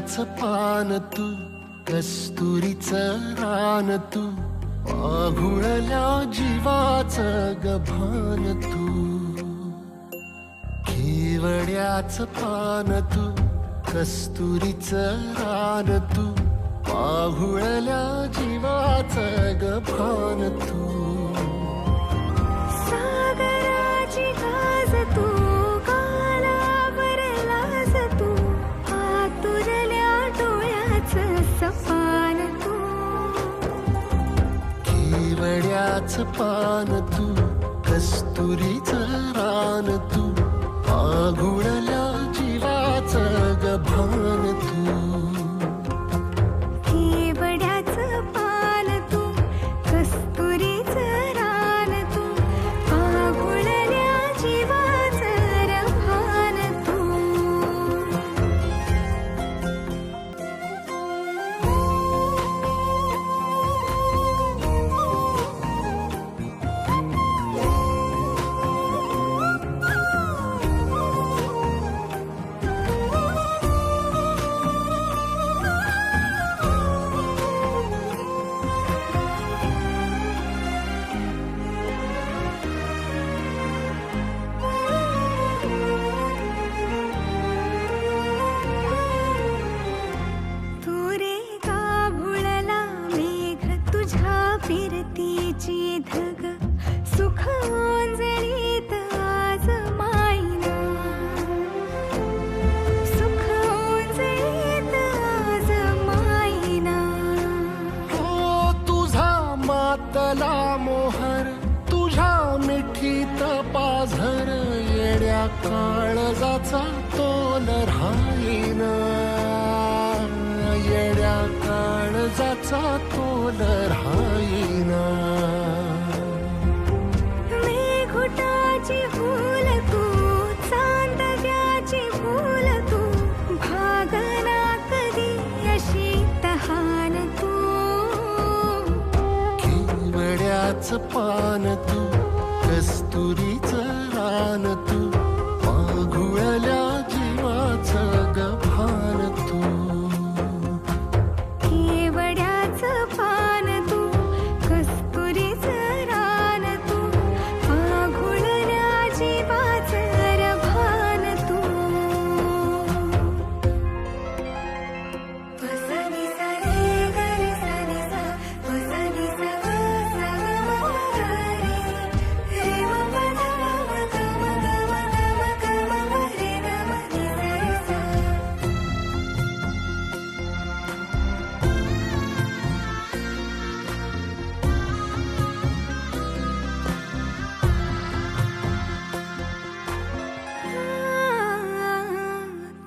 केवड्याचं पान तू, कस्तुरीचं रान तू, आघुळल्या जीवाचं गभान तू. केवड्याचं पान तू, कस्तुरीचं रान तू, आघुळल्या जीवाचं गभान तू. सागराची गाज तू, गालावर लाज तू, आतुरल्या डोळ्याचं सपान तू. केवड्याचं पान तू, कस्तुरीचं रान तू, आघुळल्या जीवाचं गभान तू. केवड्याचं पान तू, कस्तुरीचं रान तू, आघुळल्या जीवाचं रभान तू. फिरतीची धग सुख ओंजळीत आज मायना, सुख ओंजळीत आज मायना. हो तुझा मातला मोहर, तुझ्या मिठीत पाझर, येड्या काळजाचा तोल राहीना, येड्या काळजाचा तोल राहीना. मेघुटाची फूल तू, चांदव्याची फूल तू, भागना कधी अशी तहान तू. केवड्याचं पान तू, कस्तुरीचं रान तू, आघुळल्या जीवाचं गभान तू. केवड्याचं पान तू, कस्तुरीचं रान तू, आघुळल्या जीवाचं रभान तू. वसनी सा रे ग रे सा रे सा, वसनी सा ग सा ग म ग रे, रे म प ध म ग म ग म ग म ग म म रे ग म नि सा रे सा.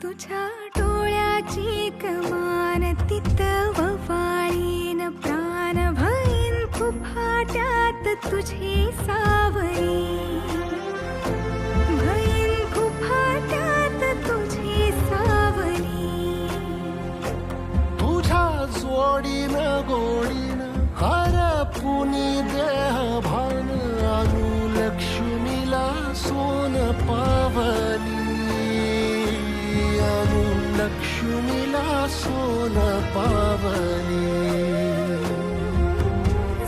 तुझ्या डोळ्याची कमान तिथं ववाळीन प्राण भईन फुफाट्यात तुझी सावरी, भईन फुफाट्यात तुझी सावरी. तुझ्या जोडीनं गोडीनं हरपुनी देह भान, आणू लक्ष्मीला सोन पावली, आणू लक्ष्मीला सोन पावली.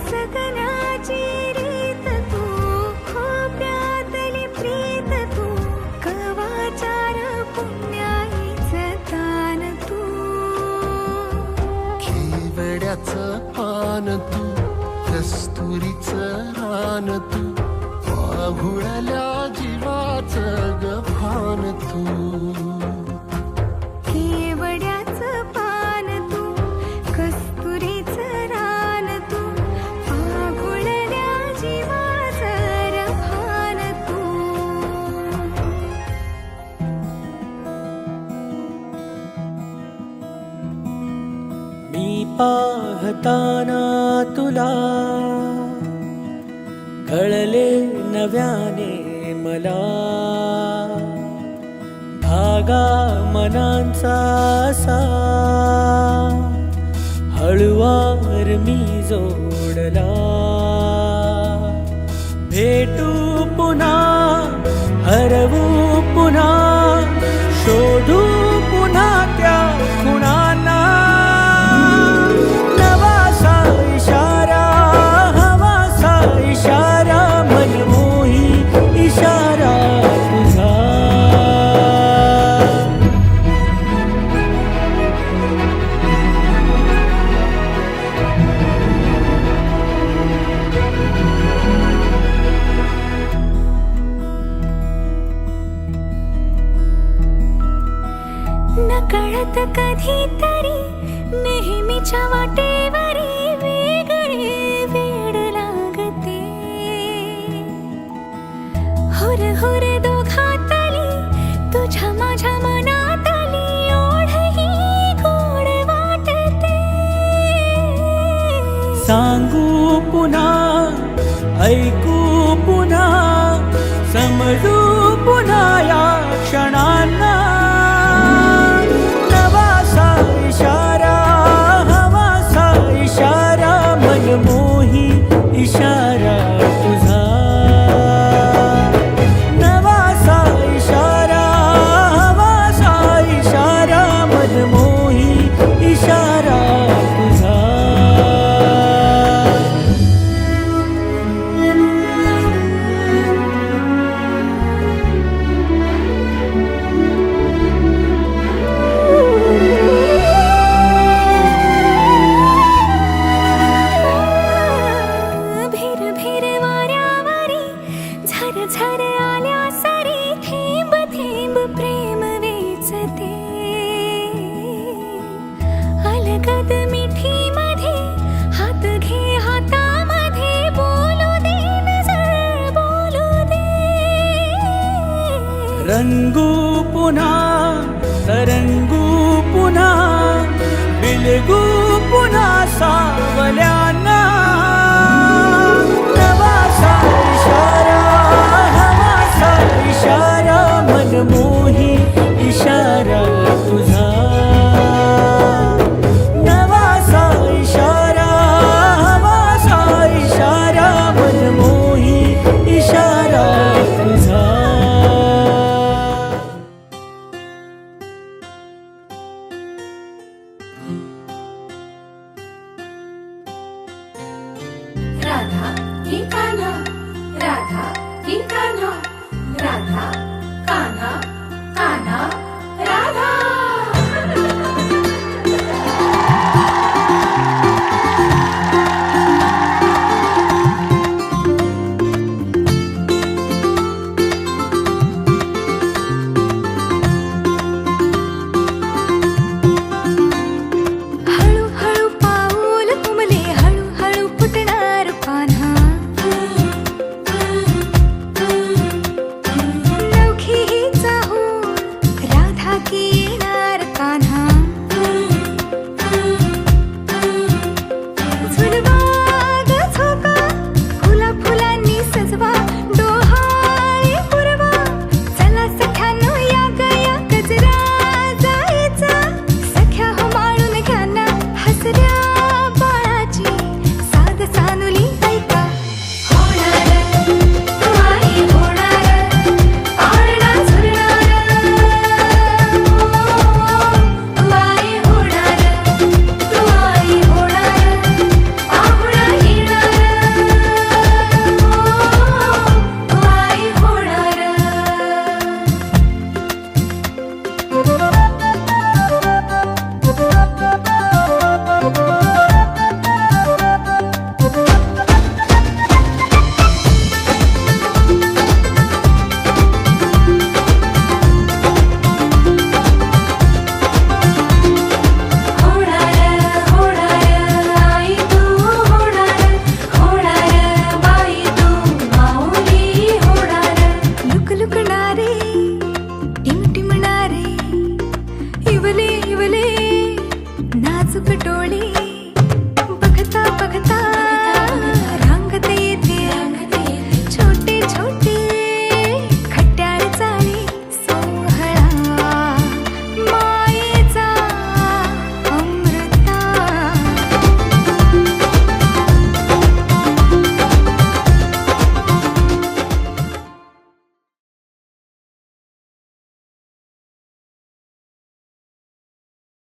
सगनाची रीत तू, खोप्यातली प्रीत तू, कवाचार पुण्याईचं दान तू. केवड्याचं पान तू, कस्तुरीचं रान तू, आघुळल्या जीवाचं गभान तू. केवड्याचं पान तू, कस्तुरीचं रान तू, आघुळल्या जीवाचं रभान तू. मी पाहताना तुला कळले नव्याने मला, धागा मनांचा असा हळुवार मी जोडला. भेटू पुन्हा, हरवू पुन्हा, शोधू पुन्हा त्या खुणा. तुझ्या वाटेवरी वेगळे वेड लागते हुर हुर दोघातली तुझ्या माझ्या मनातली ओढ ही गोड वाटते सांगू पुन्हा ऐकू पुन्हा समजू पुन्हा या क्षणांना नवासा इशारा हवासा इशारा मनमोही इशारा तुझा नवासा इशारा हवासा इशारा मनमोही इशारा तुझा भिर भिर वाऱ्यावरी झर झर आल्या सरी थेंब थेंब प्रेम वेचते अलगद मिठी मध्ये हात घे हातामध्ये बोलू दे नजर बोलू दे रंगू पुन्हा तरंगू पुन्हा बिलगू पुन्हा सावल्याना नवासा इशारा हवासा इशारा मनमोही इशारा तुझा नवासा इशारा हवासा इशारा मनमोही इशारा तुझा राधा की कान्हा राधा की कान्हा राधा कान्हा कान्हा